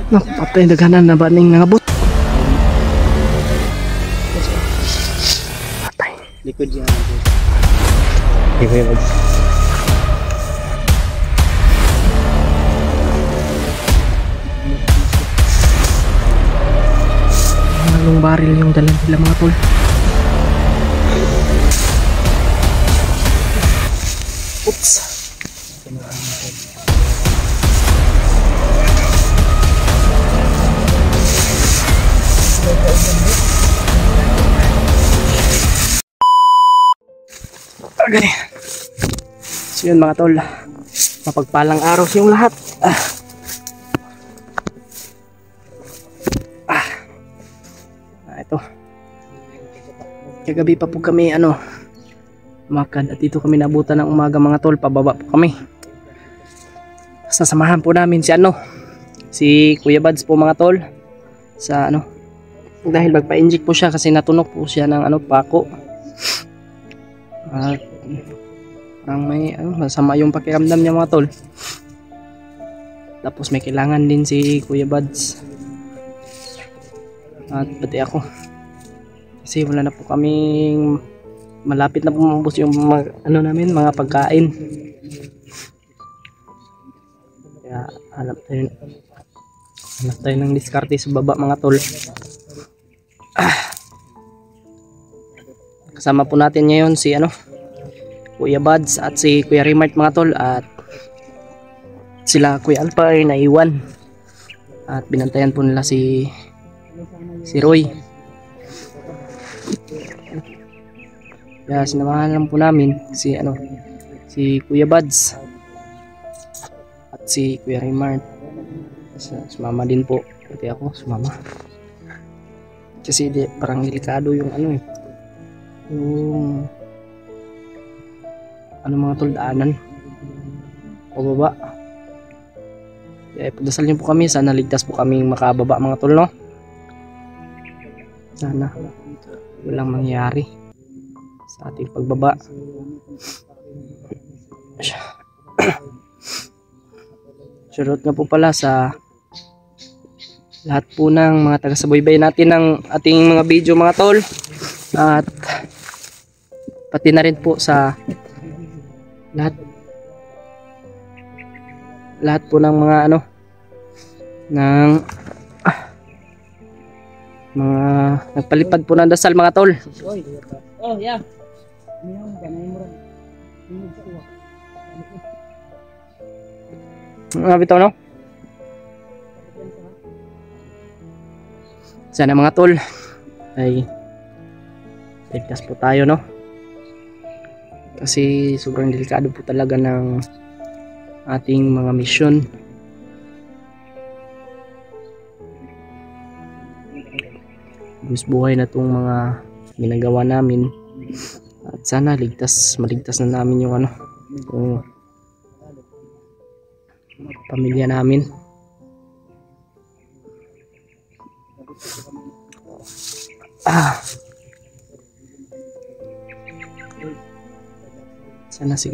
Napatay daghanan na ba ning nangabot? Patay. Likod yan. Hindi. Anong baril yung dala nila mga tol? Oops. Okay. So yun mga tol, mapagpalang araw sa yung lahat. Ito. Kagabi pa po kami makad at dito kami nabutan ng umaga mga tol, pababa po kami. Sasamahan po namin si Kuya Buds po mga tol sa dahil magpa-inject po siya kasi natunog po siya ng pako. At parang may masama yung pakiramdam niya mga tol. Tapos may kailangan din si Kuya Buds at pati ako kasi wala na po kaming, malapit na po maubos yung namin mga pagkain, kaya hanap tayo ng diskarte sa baba mga tol. Kasama po natin ngayon si Kuya Buds at si Kuya Remart mga tol, at sila Kuya Alpa ay naiwan at binantayan po nila si Roy. Kaya sinamahan lang po namin si Kuya Buds at si Kuya Remart. Sumama din po, pati ako sumama kasi parang delikado yung yung mga tol, daanan pababa. Kaya pagdasal niyo po kami, sana ligtas po kaming makababa mga tol, no? Sana walang mangyari sa ating pagbaba. Shoutout nga po pala sa lahat po ng mga taga-subaybay natin ng ating mga video mga tol, at pati na rin po sa lahat po ng mga ng mga nagpalipad po ng dasal mga tol. Oh yeah. Bitaw no? Sana mga tol ay ligtas po tayo, no? Kasi sobrang delikado po talaga ng ating mga misyon. Buwis buhay na itong mga ginagawa namin, at sana maligtas na namin yung yung pamilya namin. Sana si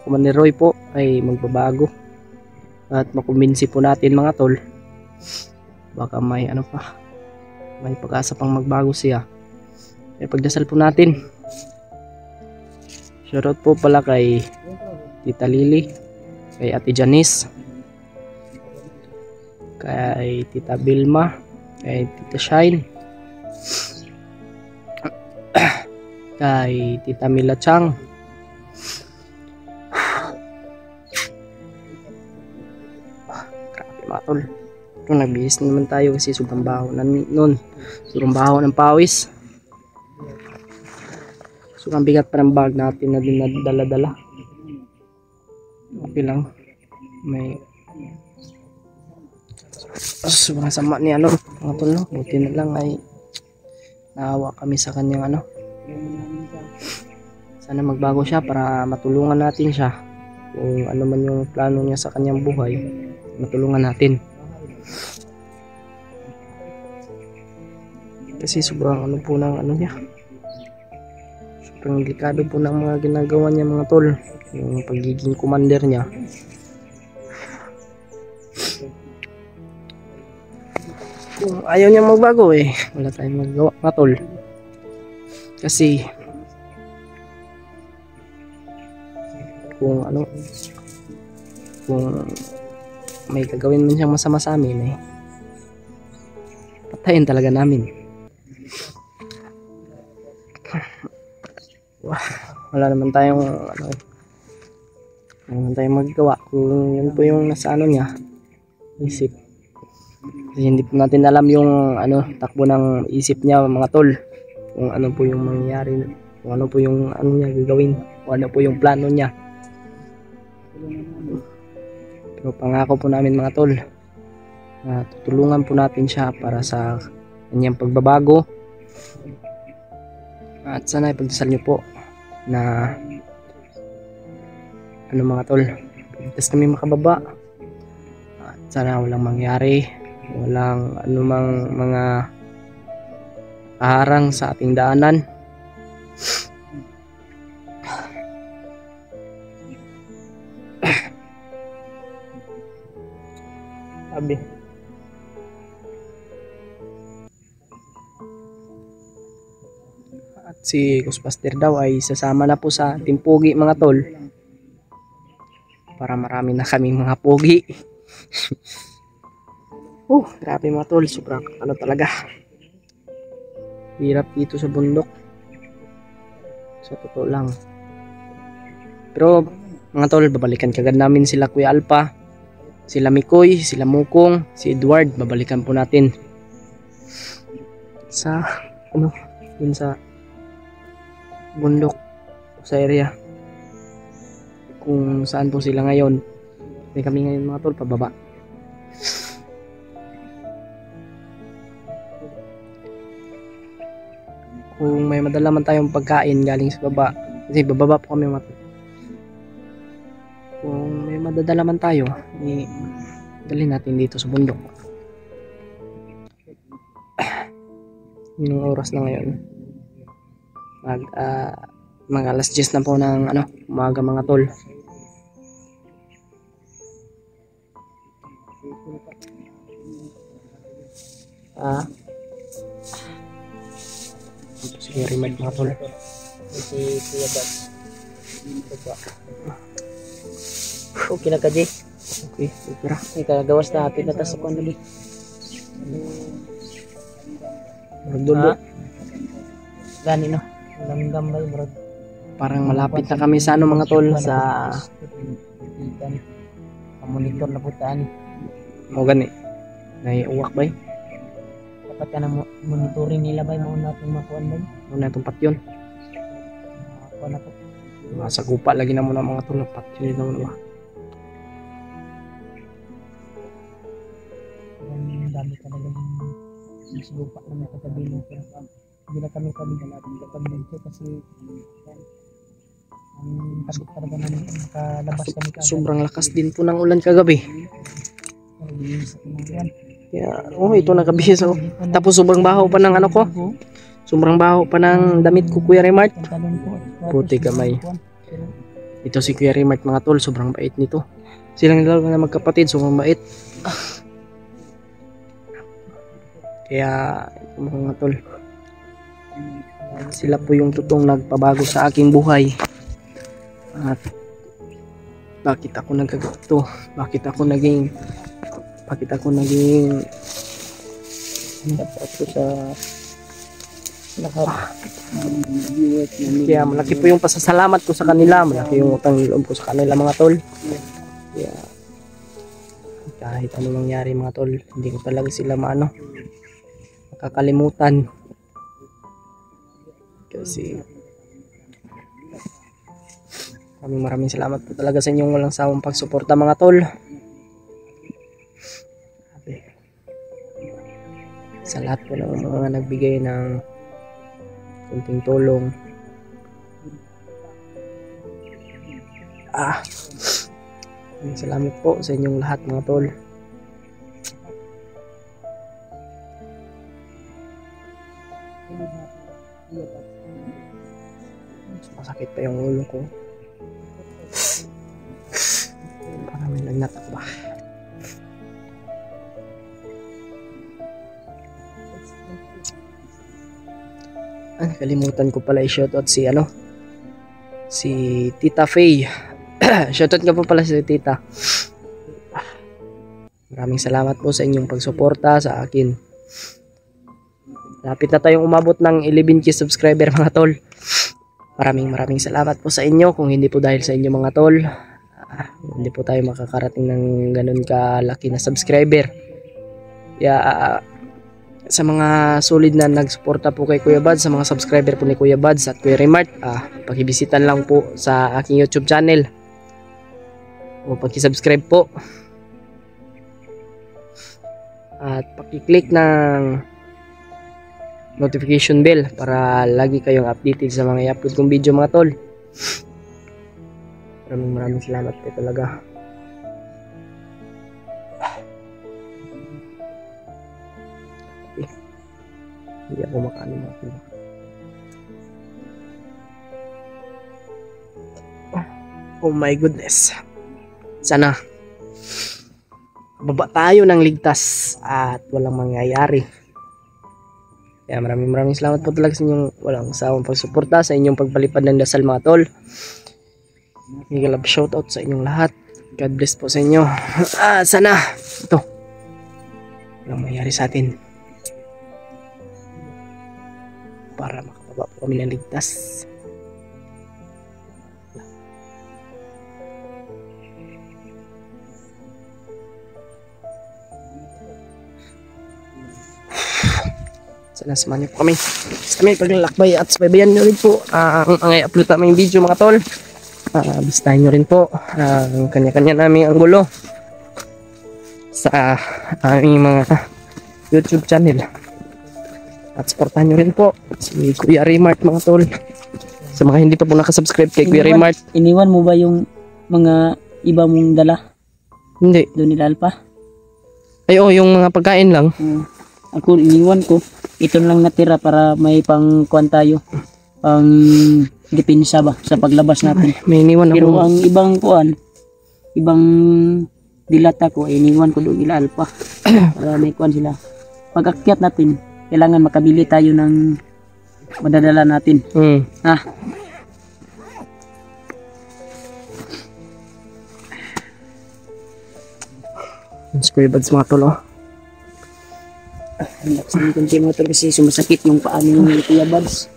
Commander Roy po ay magbabago at makumbinsi po natin mga tol, baka may may pag-asa pang magbago siya. Kaya pagdasal po natin. Shoutout po pala kay Tita Lily, kay Ate Janice, kay Tita Bilma, kay Tita Shine, kay Tita Mila Chang, grabe mga tol. Ito nagbihis naman tayo kasi sobrang baho na nun, sobrang baho ng pawis. So ang bigat pa ng bag natin na din dala-dala. Okay lang, may sobrang sama ni mga tol, no? Buti na lang ay naawa kami sa kanyang sana magbago siya para matulungan natin siya. Kung ano man yung plano niya sa kanyang buhay, matulungan natin. Kasi sobrang po ng niya, sobrang delikado po ng mga ginagawa niya mga tol, yung pagiging commander niya. Kung ayaw niya magbago eh, wala tayong magagawa mga tol. Kasi kung ano, kung may gagawin man siyang masama sa amin eh, patayin talaga namin. Wala naman tayong ano, wala naman tayong magagawa kung yun po yung nasa ano niya isip. Kasi hindi po natin alam yung ano, takbo ng isip niya mga tol, kung ano po yung mangyayari, kung ano po yung ano niya gagawin, kung ano po yung plano niya. Pero pangako po namin mga tol na tutulungan po natin siya para sa kanyang pagbabago. At sana ipagdasal niyo po na ano mga tol, ligtas kami makababa. At sana walang mangyari, walang anumang mga kaharang sa ating daanan. Sabi at si Ghostbuster daw ay sasama na po sa Team Pogi mga tol, para marami na kaming mga pogi. Grabe mga tol, sobrang ano talaga, hirap dito sa bundok sa totoo lang. Pero mga tol, babalikan kagad namin sila Kuya Alpha, sila Mikoy, sila Mukong, si Edward, babalikan po natin sa ano, yun sa bundok, sa area kung saan po sila ngayon. Hindi kami ngayon mga tol, pababa. Kung may madala man tayong pagkain galing sa baba, kasi bababa po kami mga tol, kung may madadala man tayo, dalhin natin dito sa bundok. Yung oras na ngayon, mag alas 10 na po ng ano, umaga mga tol. Si Rimad mga tol, si Kuya Bads. Okay na ka, Jay? Okay, pero ikagawas na atin na tas ako nali. Magdulo. Gani no? Walang gambay bro. Parang malapit na kami sa ano mga tol, sa monitor na putaan. Mo gani. Naiuwak bay. Dapat ka na monitoring nila bay, mo na itong makuan bay. Mo na itong patyon. Ako na po. Sa gupa lagi na muna mga tol, patyon nila muna. Ang dami talaga yung gupa na may pagkabiling ko. Hindi na kami kapag dito kasi ang takot talaga namin makalabas kami kagad. Sobrang lakas din po ng ulan kagabi. Kaya, ito nagabihis ako. Tapos sobrang baho pa ng ano ko. Sobrang baho pa ng damit ko, Kuya Remart. Puti kamay. Ito si Kuya Remart mga tol, sobrang bait nito. Silang dalawa na magkapatid, sobrang bait. Kaya, ito mga tol, sila po yung totoong nagpabago sa aking buhay. At bakit ako nagkagato? Bakit ako naging dapat ko sa lahat. Kaya malaki po yung pasasalamat ko sa kanila, malaki yung utang loob ko sa kanila mga tol. Kaya kahit ano mangyari mga tol, hindi ko talaga sila makakalimutan. Kasi maraming salamat po talaga sa inyong walang sawang pagsuporta mga tol. Sa lahat po ng mga nagbigay ng kunting tulong. Salamat po sa inyong lahat mga tol. Masakit pa yung ulo ko. Parang may lagnat ako ba. Kalimutan ko pala i-shoutout si si Tita Faye. Shoutout nga po pala si Tita. Maraming salamat po sa inyong pagsuporta sa akin. Lapit na tayong umabot ng 11k subscriber mga tol. Maraming salamat po sa inyo. Kung hindi po dahil sa inyo mga tol, hindi po tayo makakarating ng ganun kalaki na subscriber. Kaya sa mga solid na nagsuporta po kay Kuya Bads, sa mga subscriber po ni Kuya Bads at Kuya Remart, pakibisitan lang po sa aking YouTube channel o pakisubscribe po at pakiclick ng notification bell para lagi kayong updated sa mga i-upload kong video mga tol. Maraming salamat po talaga. Hindi ako makaano mga tol. Oh my goodness. Sana baba tayo ng ligtas at walang mangyayari. Kaya maraming salamat po talaga sa inyong walang sawang pagsuporta, sa inyong pagpalipad ng dasal mga tol. Mega love shoutout sa inyong lahat. God bless po sa inyo. Sana ito walang mangyayari sa atin para makababa po kami ng ligtas. Sana samahan niyo po kami sa aming paglalakbay at sabaybayan nyo rin po ang i-upload naming video mga tol. Bistahin nyo rin po ang kanya-kanya naming anggulo sa aming mga YouTube channel. At supportahan nyo rin po si Kuya Remart mga tol. Sa mga hindi pa po nakasubscribe kay Kuya Remart. Iniwan mo ba yung mga iba mong dala? Hindi. Doon nila Alpa? Ay yung mga pagkain lang. Ako iniwan ko. Ito lang natira para may pangkuan tayo. Pang depensa ba sa paglabas natin. May iniwan ako. Pero ang ibang kuan, ibang dilata ko, iniwan ko doon nila Alpa. Para may kuan sila. Pag akyat natin, kailangan makabili tayo ng madadala natin. Kuya Bads mga tol. Kunti mo ito kasi sumasakit yung paa ni Kuya Bads.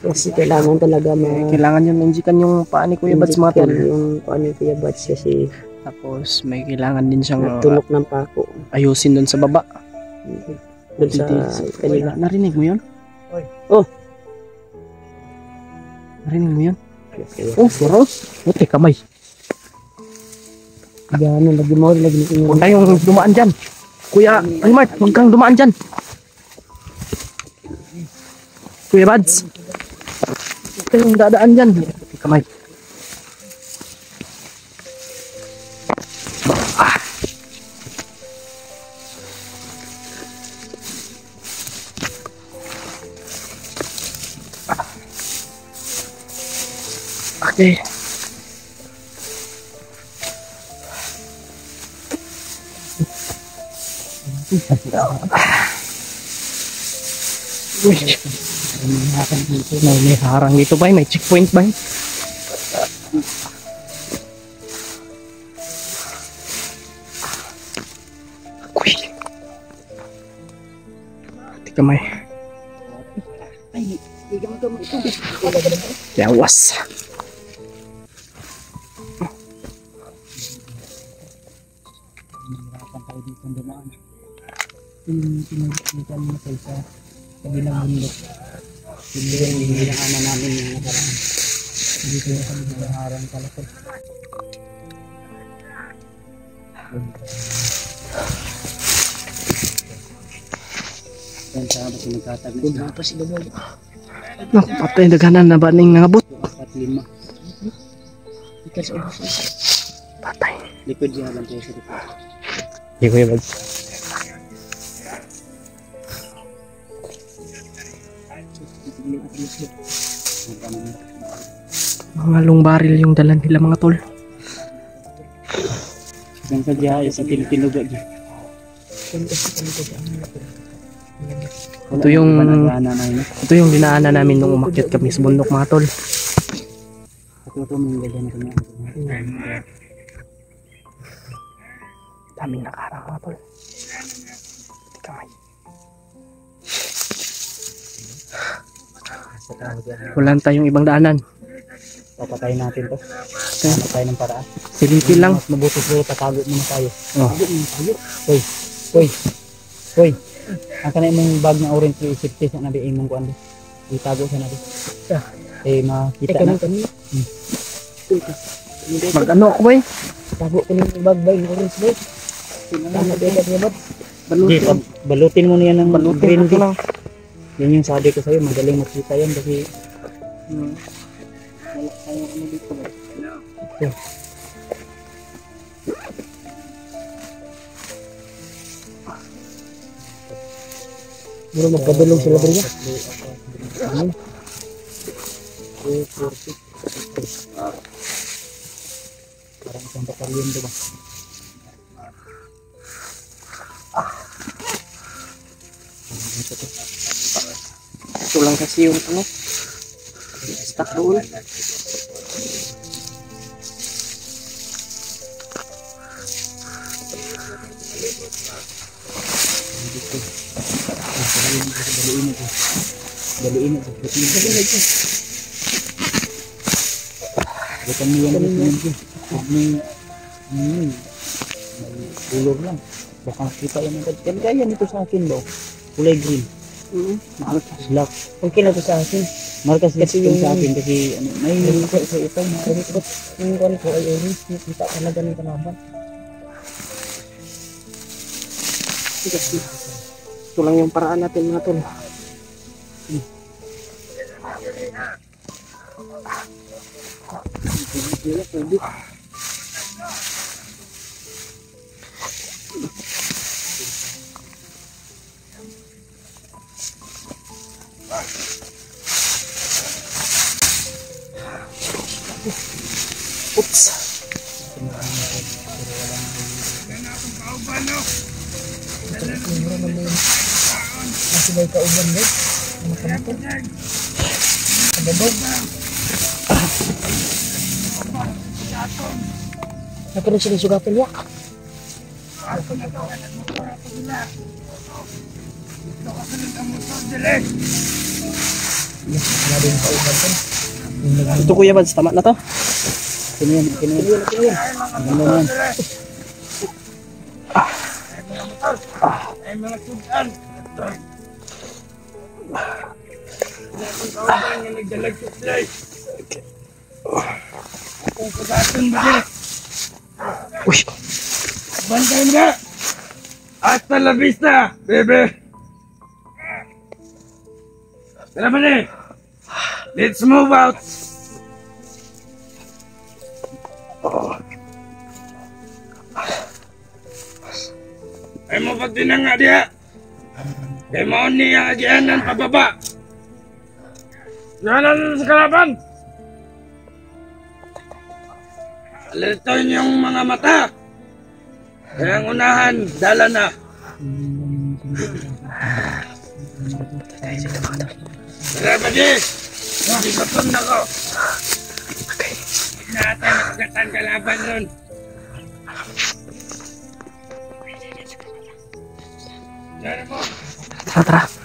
Kasi kailangan talaga kailangan yung menjikan yung paa ni Kuya Bads mga tol. Yung paa ni Kuya Bads kasi tapos may kailangan din siyang tulok ng pako. Ayusin doon sa baba. Doon sa kanila. Narinig mo yun? Oh. Narinig mo yun? Pero buti kamay. Gano'n, lagi mo. Huwag tayong dumaan dyan. Kuya Remart, huwag kang dumaan dyan. Kuya Bads, huwag tayong dadaan dyan. Buti kamay. Okay. May harang dito ba? May checkpoint ba? Uy. Ati kamay. Yawas. Pinagkitan mo sa kabilang mundo. Hindi yung hinahana namin yung nakaraan. Dito yung kami naharang kalakot. Yan sa habang nagkatag na sila. Pa si Babog. Naku, patay daghanan na ba ning nangabot? 4-5. Ikas o busos. Patay. Likod siya lang tayo sa likod. Hindi ko yung mga long barrel yung dalan nila mga tol. Ang kagaya sa tinuga dyan. Ito yung Banagana na yun. ito yung dinaanan namin nung umakyat kami sa bundok mga tol. Ito may gagana ko na. Daming nakarang mga tol. Kamay. Wala na tayong ibang daanan. Papatayin natin to. Hanap tayo ng paraan. Silipin lang. Mas mabuti siguro tatago muna tayo. Oh. Tago muna tayo. Hoy. Hoy. Hoy. Ang kanay mong bag na orange yung safety sa nabi imong kuan di. Itago sa nabi. Eh makita na. Mag ano ako boy? Tago ko ng bag ba yung orange boy. Tama beda niya bot. Balutin. Balutin mo niya ng green Balutin di. ko lang. Yan yung sabi ko sa'yo, magaling makita yan kasi Wala tayong ano dito boy. muro magkadulong sila ba niya? Parang isang batalyon diba? Ito lang kasi yung ano. Stuck doon. Daliin ito. Bukan niya ito. May ulog lang. Baka kita yan agad. Yan kaya nito sa akin daw. Kulay green. Markas black. Okay na to sa akin. Markas kasi yung sa akin kasi ano, may nilito sa ito. Marikot yung kwan ko ay orange. Kita talaga ng kalaban. Ito lang yung paraan natin mga tol. Oops. Masih may kauban mo. Nakunin sila sugatan niya. Ito Kuya Bads, tama na to. Kini yan. Ano yan? Ay mga tugan. Kauban nga nagdalag supply. Kung kagatan ba din? Uy. Bantay mo na! Hasta la vista, bebe! Tara ba na? Let's move out! Ay mo pag dinanga diya. Kay mo ni ang agianan pababa. Nanan sa kalaban. Alerto yung mga mata. Kaya ang unahan, dala na. Tara ba di? Hindi gutom na ko. Hindi na ata nakagatan kalaban nun. Tara, tara.